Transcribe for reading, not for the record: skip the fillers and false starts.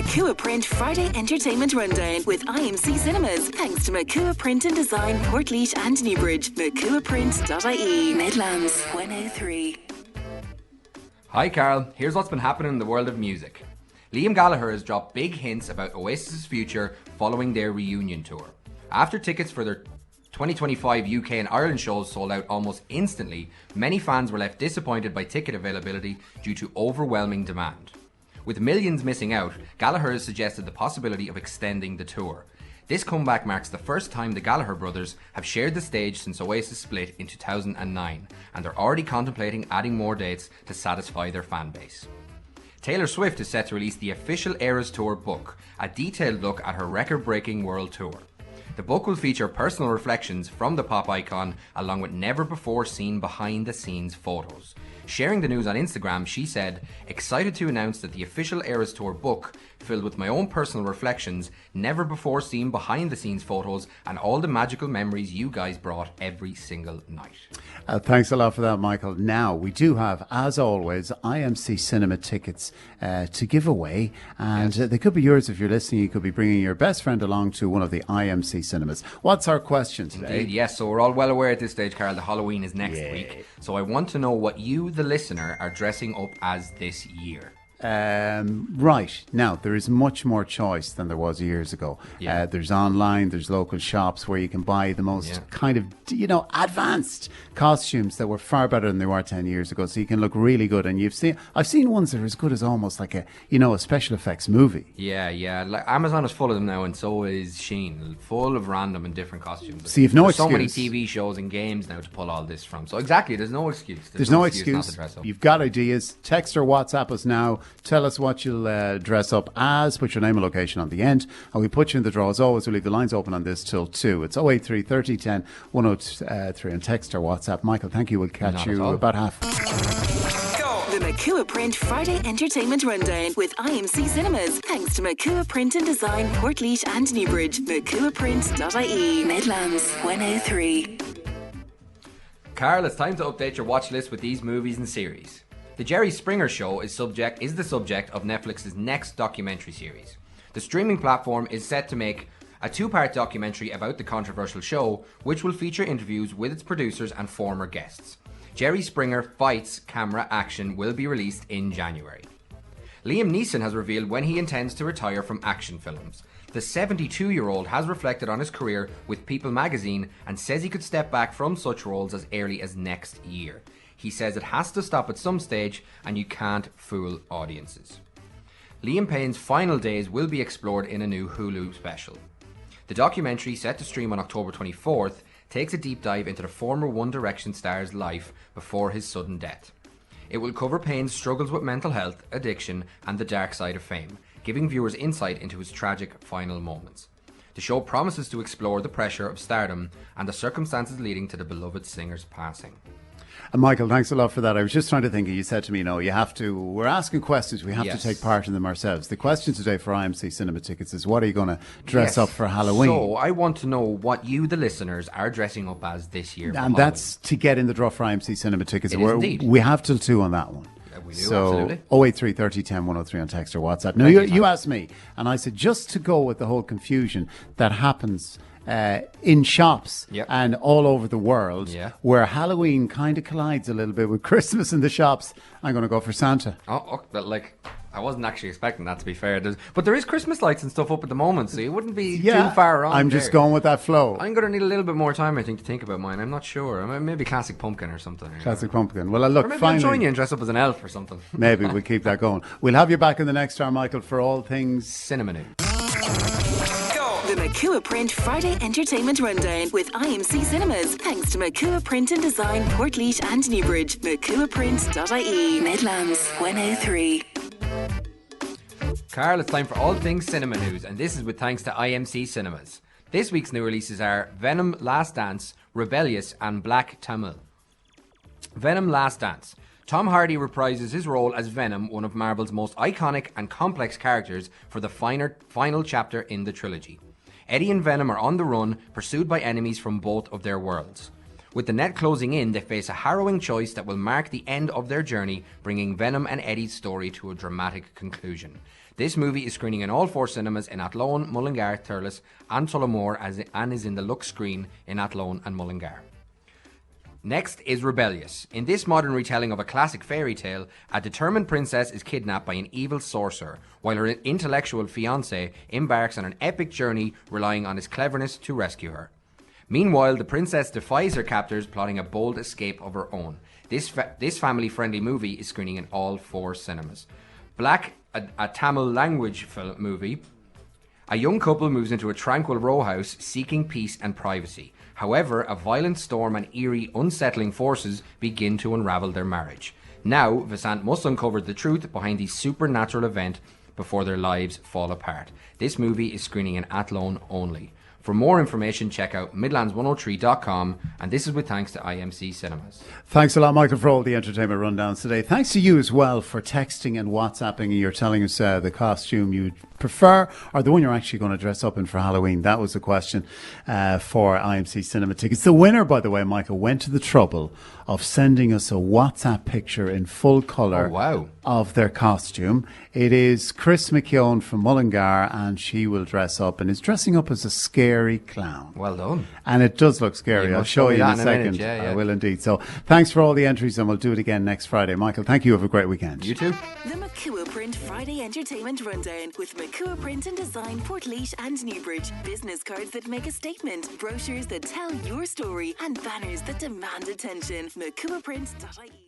Mochua Print Friday Entertainment Rundown with IMC Cinemas. Thanks to Mochua Print and Design, Portlaoise and Newbridge. mochuaprint.ie. Midlands 103. Hi Carl, here's what's been happening in the world of music. Liam Gallagher has dropped big hints about Oasis's future following their reunion tour. After tickets for their 2025 UK and Ireland shows sold out almost instantly, many fans were left disappointed by ticket availability due to overwhelming demand. With millions missing out, Gallagher has suggested the possibility of extending the tour. This comeback marks the first time the Gallagher brothers have shared the stage since Oasis split in 2009, and they're already contemplating adding more dates to satisfy their fan base. Taylor Swift is set to release the official Eras Tour book, a detailed look at her record-breaking world tour. The book will feature personal reflections from the pop icon along with never-before-seen behind-the-scenes photos. Sharing the news on Instagram, she said, "Excited to announce that the official Eras Tour book, filled with my own personal reflections, never-before-seen behind-the-scenes photos, and all the magical memories you guys brought every single night." Thanks a lot for that, Michael. Now, we do have, as always, IMC Cinema tickets to give away. And they could be yours if you're listening. You could be bringing your best friend along to one of the IMC cinemas. What's our question today? Indeed, yes. So we're all well aware at this stage, Carl, that Halloween is next week. So I want to know what you, the listener, are dressing up as this year. Right. Now, there is much more choice than there was years ago. There's online, there's local shops where you can buy the most kind of, advanced costumes that were far better than they were 10 years ago. So you can look really good. And I've seen ones that are as good as almost like a special effects movie. Yeah. Like Amazon is full of them now, and so is Shein, full of random and different costumes. So you've no excuse. So many TV shows and games now to pull all this from. So exactly, there's no excuse. There's no excuse excuse. not to dress up. You've got ideas. Text or WhatsApp us now. Tell us what you'll dress up as. Put your name and location on the end, and we put you in the draw. As always, we'll leave the lines open on this till 2. It's 083 30 10 103 on text or WhatsApp. Michael, thank you. We'll catch you about half. The Mochua Print Friday Entertainment Rundown with IMC Cinemas. Thanks to Mochua Print and Design, Portlaoise and Newbridge. mochuaprint.ie. Midlands 103. Carl, it's time to update your watch list with these movies and series. The Jerry Springer Show is the subject of Netflix's next documentary series. The streaming platform is set to make a 2-part documentary about the controversial show, which will feature interviews with its producers and former guests. Jerry Springer Fights Camera Action will be released in January. Liam Neeson has revealed when he intends to retire from action films. The 72-year-old has reflected on his career with People magazine and says he could step back from such roles as early as next year. He says it has to stop at some stage and you can't fool audiences. Liam Payne's final days will be explored in a new Hulu special. The documentary, set to stream on October 24th, takes a deep dive into the former One Direction star's life before his sudden death. It will cover Payne's struggles with mental health, addiction, and the dark side of fame, giving viewers insight into his tragic final moments. The show promises to explore the pressure of stardom and the circumstances leading to the beloved singer's passing. And Michael, thanks a lot for that. I was just trying to think, you said to me, we're asking questions, we have to take part in them ourselves. The question today for IMC Cinema tickets is, what are you going to dress up for Halloween? So I want to know what you, the listeners, are dressing up as this year. And that's to get in the draw for IMC Cinema tickets. Indeed. We have till 2 on that one. We do, so absolutely. 083 30 10 103 on text or WhatsApp. Now, you asked me, and I said, just to go with the whole confusion that happens in shops and all over the world, where Halloween kind of collides a little bit with Christmas in the shops, I'm going to go for Santa. But I wasn't actually expecting that, to be fair. But there is Christmas lights and stuff up at the moment, so you wouldn't be too far wrong. I'm just going with that flow. I'm going to need a little bit more time, I think, to think about mine. I'm not sure. Maybe Classic Pumpkin or something. Classic Pumpkin. Well, look, or maybe finally, I'll join you and dress up as an elf or something. Maybe we'll keep that going. We'll have you back in the next hour, Michael, for all things cinema news. The Mochua Print Friday Entertainment Rundown with IMC Cinemas. Thanks to Mochua Print and Design, Portlaoise and Newbridge. mochuaprint.ie. Midlands 103. Carl, it's time for all things cinema news, and this is with thanks to IMC Cinemas. This week's new releases are Venom Last Dance, Rebellious and Black Tamil. Venom Last Dance. Tom Hardy reprises his role as Venom, one of Marvel's most iconic and complex characters, for the final chapter in the trilogy. Eddie and Venom are on the run, pursued by enemies from both of their worlds. With the net closing in, they face a harrowing choice that will mark the end of their journey, bringing Venom and Eddie's story to a dramatic conclusion. This movie is screening in all 4 cinemas in Athlone, Mullingar, Thurles and Tullamore and is in the Lux screen in Athlone and Mullingar. Next is Rebellious. In this modern retelling of a classic fairy tale, a determined princess is kidnapped by an evil sorcerer, while her intellectual fiancé embarks on an epic journey relying on his cleverness to rescue her. Meanwhile, the princess defies her captors, plotting a bold escape of her own. This family-friendly movie is screening in all 4 cinemas. Black, a Tamil language movie. A young couple moves into a tranquil row house seeking peace and privacy. However, a violent storm and eerie, unsettling forces begin to unravel their marriage. Now, Vasant must uncover the truth behind the supernatural event before their lives fall apart. This movie is screening in Athlone only. For more information, check out midlands103.com, and this is with thanks to IMC Cinemas. Thanks a lot, Michael, for all the entertainment rundowns today. Thanks to you as well for texting and WhatsApping. You're telling us the costume you'd prefer or the one you're actually going to dress up in for Halloween. That was the question for IMC Cinema tickets. The winner, by the way, Michael, went to the trouble of sending us a WhatsApp picture in full colour of their costume. It is Chris McKeown from Mullingar, and she will dress up and is dressing up as a scary clown. Well done. And it does look scary. I'll show you in a second. Yeah. I will indeed. So thanks for all the entries, and we'll do it again next Friday. Michael, thank you. Have a great weekend. You too. The Mochua Print Friday Entertainment Rundown with Mochua Print and Design, Portlaoise and Newbridge. Business cards that make a statement, brochures that tell your story, and banners that demand attention. MochuaPrint.ie